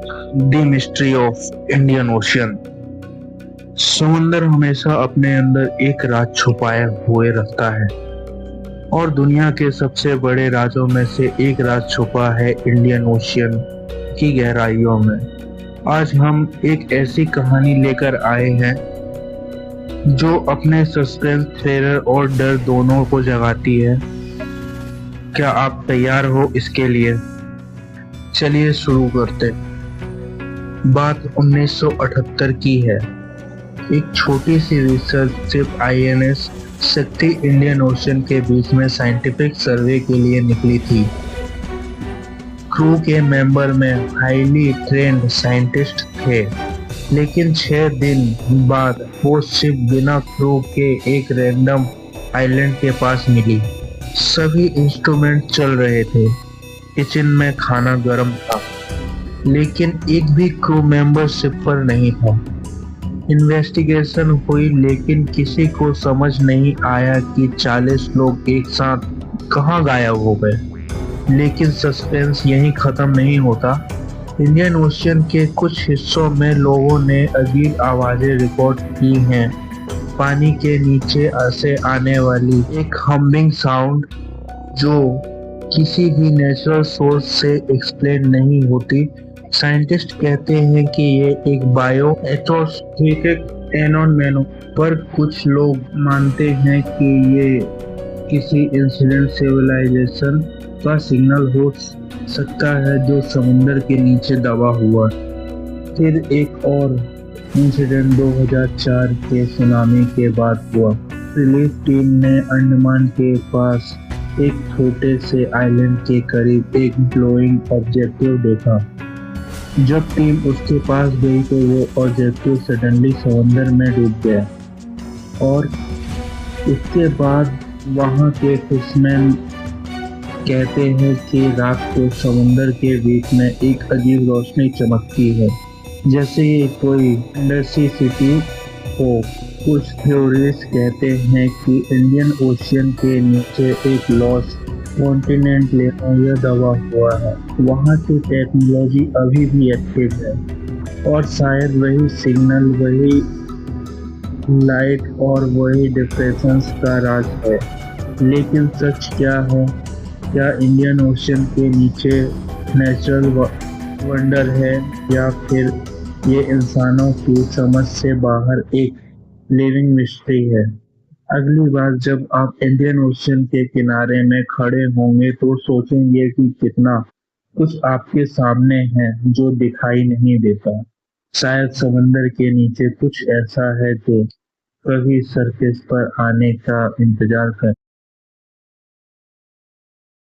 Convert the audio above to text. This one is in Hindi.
The mystery of Indian ocean. समुंदर हमेशा अपने अंदर एक राज छुपाए हुए रखता है और दुनिया के सबसे बड़े राजों में से एक राज छुपा है इंडियन ओशियन की गहराइयों में। आज हम एक ऐसी कहानी लेकर आए हैं जो अपने सस्पेंस, थ्रिलर और डर दोनों को जगाती है। क्या आप तैयार हो इसके लिए? चलिए शुरू करते। बात 1978 की है। एक छोटी सी रिसर्च शिप आईएनएस शक्ति इंडियन ओशन के बीच में साइंटिफिक सर्वे के लिए निकली थी। क्रू के मेंबर में हाईली ट्रेंड साइंटिस्ट थे, लेकिन 6 दिन बाद वो शिप बिना क्रू के एक रैंडम आइलैंड के पास मिली। सभी इंस्ट्रूमेंट चल रहे थे, किचन में खाना गर्म था, लेकिन एक भी क्रू मेंबर शिप पर नहीं था। इन्वेस्टिगेशन हुई, लेकिन किसी को समझ नहीं आया कि 40 लोग एक साथ कहां गायब हो गए। लेकिन सस्पेंस यहीं खत्म नहीं होता। इंडियन ओशियन के कुछ हिस्सों में लोगों ने अजीब आवाजें रिकॉर्ड की हैं। पानी के नीचे से आने वाली एक हमिंग साउंड जो किसी भी नेचुरल सोर्स से एक्सप्लेन नहीं होती। साइंटिस्ट कहते हैं कि ये एक बायो एथोस्टेटिक फेनोमेनन, पर कुछ लोग मानते हैं कि ये किसी इंसिडेंट सिविलाइजेशन का सिग्नल हो सकता है जो समुंदर के नीचे दबा हुआ। फिर एक और इंसिडेंट 2004 के सुनामी के बाद हुआ। रिलीफ टीम ने अंडमान के पास एक छोटे से आइलैंड के करीब एक ग्लोइंग ऑब्जेक्टिव देखा। जब टीम उसके पास गई तो वो ऑब्जेक्टिव सडनली समुंदर में डूब गया और उसके बाद वहां के फिशमैन कहते हैं कि रात को समुंदर के बीच में एक अजीब रोशनी चमकती है, जैसे ये कोई अंडरसी सिटी हो। कुछ थ्योरीज कहते हैं कि इंडियन ओशियन के नीचे एक लॉस्ट कॉन्टिनेंट लेमुरिया दबा हुआ है। वहाँ की टेक्नोलॉजी अभी भी एक्टिव है और शायद वही सिग्नल, वही लाइट और वही डिफरेंस का राज है। लेकिन सच क्या है? क्या इंडियन ओशियन के नीचे नेचुरल वंडर है या फिर ये इंसानों की समझ से बाहर एक लिविंग मिस्ट्री है? अगली बार जब आप इंडियन ओशियन के किनारे में खड़े होंगे तो सोचेंगे कि कितना कुछ आपके सामने है जो दिखाई नहीं देता। शायद समंदर के नीचे कुछ ऐसा है जो कभी सरफेस पर आने का इंतजार कर